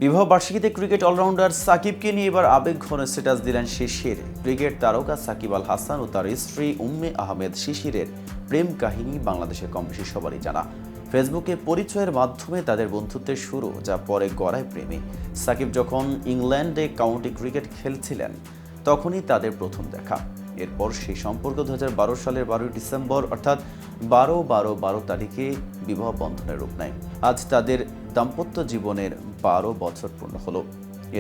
বিবাহ বার্ষিকীতে cricket allrounder সাকিবকে নিয়ে এবার আবেগঘন স্ট্যাটাস দিলেন শিশির। ক্রিকেট তারকা সাকিব আল হাসান ও তার স্ত্রী উম্মে আহমেদ শিশিরের প্রেম কাহিনী বাংলাদেশে কম বেশি সবারই জানা। ফেসবুকে পরিচয়ের মাধ্যমে তাদের বন্ধুত্বের শুরু, যা পরে গড়ায় প্রেমে। সাকিব যখন ইংল্যান্ডে কাউন্টি ক্রিকেট খেলছিলেন তখনই তাদের প্রথম দেখা। এরপর সেই সম্পর্ক 2012 সালের 12 ডিসেম্বর অর্থাৎ 12-12-12 তারিখে বিবাহ বন্ধনের রূপ নেয়। আজ তাদের দাম্পত্য জীবনের 12 বছর পূর্ণ হলো।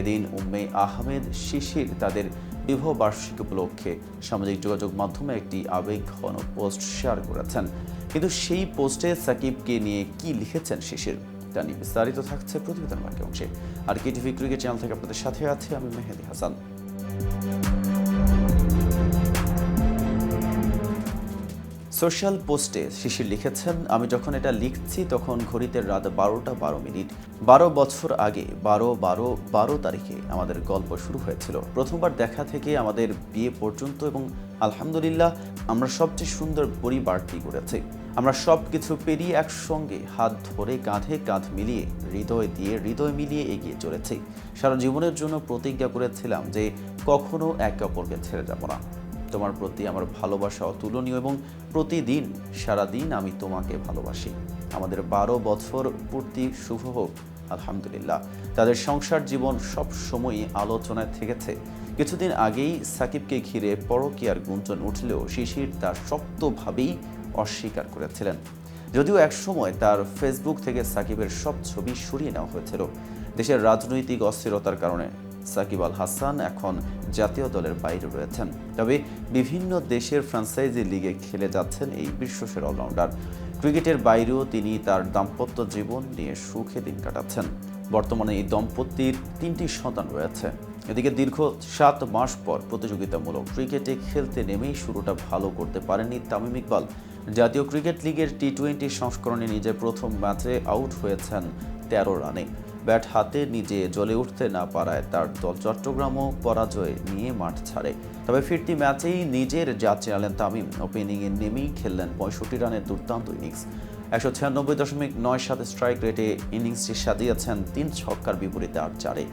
এদিন উম্মে আহমেদ শিশির তাদের বিবাহ বার্ষিকী উপলক্ষে সামাজিক যোগাযোগ মাধ্যমে একটি আবেগঘন পোস্ট শেয়ার করেছেন। কিন্তু সেই পোস্টে সাকিবকে নিয়ে কি লিখেছেন শিশির, তা নিয়ে বিস্তারিত থাকছে প্রতিবেদন বাকি অংশে। আর কেটিভি ক্রিকেট চ্যানেল থেকে আপনাদের সাথে আছে আমি মেহেদি হাসান। সোশ্যাল পোস্টে শিশির লিখেছেন, আমি যখন এটা লিখছি তখন ঘড়িতে রাত 12টা 12 মিনিট। 12 বছর আগে 12-12-12 তারিখে আমাদের গল্প শুরু হয়েছিল। প্রথমবার দেখা থেকে আমাদের বিয়ে পর্যন্ত, এবং আলহামদুলিল্লাহ আমরা সবচেয়ে সুন্দর পরিবারটি করেছি। আমরা সব কিছু পেরিয়ে একসঙ্গে হাত ধরে কাঁধে কাঁধ মিলিয়ে হৃদয় দিয়ে হৃদয় মিলিয়ে এগিয়ে চলেছি। সারা জীবনের জন্য প্রতিজ্ঞা করেছিলাম যে কখনো একে অপরকে ছেড়ে যাব না। তোমার প্রতি আমার ভালোবাসা অতুলনীয় এবং প্রতিদিন সারাদিন আমি তোমাকে ভালোবাসি। আমাদের 12 বছর পূর্তি শুভ হোক আলহামদুলিল্লাহ। তাদের সংসার জীবন সব সময়ই আলোচনায় থেকেছে। কিছুদিন আগেই সাকিবকে ঘিরে পরকীয়ার গুঞ্জন উঠলেও শিশির তা শক্তভাবেই অস্বীকার করেছিলেন। যদিও একসময় তার ফেসবুক থেকে সাকিবের সব ছবি সরিয়ে নেওয়া হয়েছিল। দেশের রাজনৈতিক অস্থিরতার কারণে সাকিব আল হাসান এখন জাতীয় দলের বাইরে রয়েছেন। তবে বিভিন্ন দেশের ফ্র্যাঞ্চাইজি লিগে খেলে যাচ্ছেন এই বিশ্বসেরা অলরাউন্ডার। ক্রিকেটের বাইরেও তিনি তার দাম্পত্য জীবন নিয়ে সুখে দিন কাটাচ্ছেন। বর্তমানে এই দম্পতির 3টি সন্তান রয়েছে। এদিকে দীর্ঘ 7 মাস পর প্রতিযোগিতামূলক ক্রিকেটে খেলতে নেমেই শুরুটা ভালো করতে পারেননি তামিম ইকবাল। জাতীয় ক্রিকেট লিগের টি-20 সংস্করণে নিজের প্রথম ম্যাচে আউট হয়েছেন 13 রানে। ব্যাট হাতে নিজে জ্বলে উঠতে না পারায় তার দল চট্টগ্রামও পরাজয় নিয়ে মাঠ ছাড়ে। তবে ফিরতি ম্যাচেই নিজের জাত চেনালেন তামিম। ওপেনিংয়ে নেমেই খেললেন 65 রানের দুর্দান্ত ইনিংস। 196.97 স্ট্রাইক রেটে ইনিংসটি সাজিয়েছেন 3 ছক্কার বিপরীতে 8 চারে।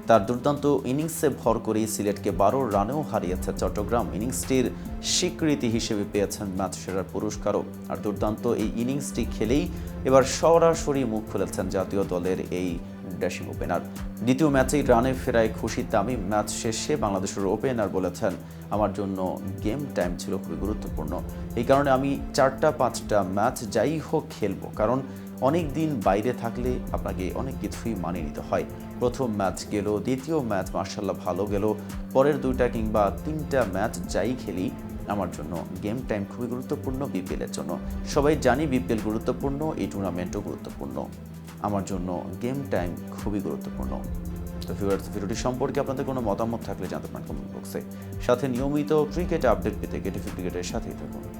তার দুর্দান্ত ইনিংসে ভর করেই সিলেটকে 12 রানেও হারিয়েছে চট্টগ্রাম। ইনিংসটির স্বীকৃতি হিসেবে পেয়েছেন ম্যাচ সেরার পুরস্কারও। আর দুর্দান্ত এই ইনিংসটি খেলেই এবার সরাসরি মুখ খুলেছেন জাতীয় দলের এই ড্যাশিং ওপেনার। দ্বিতীয় ম্যাচেই রানে ফেরায় খুশি তামিম। ম্যাচ শেষে বাংলাদেশের ওপেনার বলেছেন, আমার জন্য গেম টাইম ছিল খুবই গুরুত্বপূর্ণ। এই কারণে আমি 4টা-5টা ম্যাচ যাই হোক খেলবো, কারণ অনেক দিন বাইরে থাকলে আপনাকে অনেক কিছুই মানিয়ে নিতে হয়। প্রথম ম্যাচ গেল, দ্বিতীয় ম্যাচ মার্শাল্লাহ ভালো গেল, পরের 2টা কিংবা 3টা ম্যাচ যাই খেলি আমার জন্য গেম টাইম খুবই গুরুত্বপূর্ণ বিপিএলের জন্য। সবাই জানি বিপিএল গুরুত্বপূর্ণ, এই টুর্নামেন্টও গুরুত্বপূর্ণ। আমার জন্য গেম টাইম খুবই গুরুত্বপূর্ণ। তো ভিউয়ার্স, ভিডিওটি সম্পর্কে আপনাদের কোনো মতামত থাকলে জানতে পারেন কমেন্ট বক্সে। সাথে নিয়মিত ক্রিকেট আপডেট পেতে কেটিভি ক্রিকেটের সাথেই থাকুন।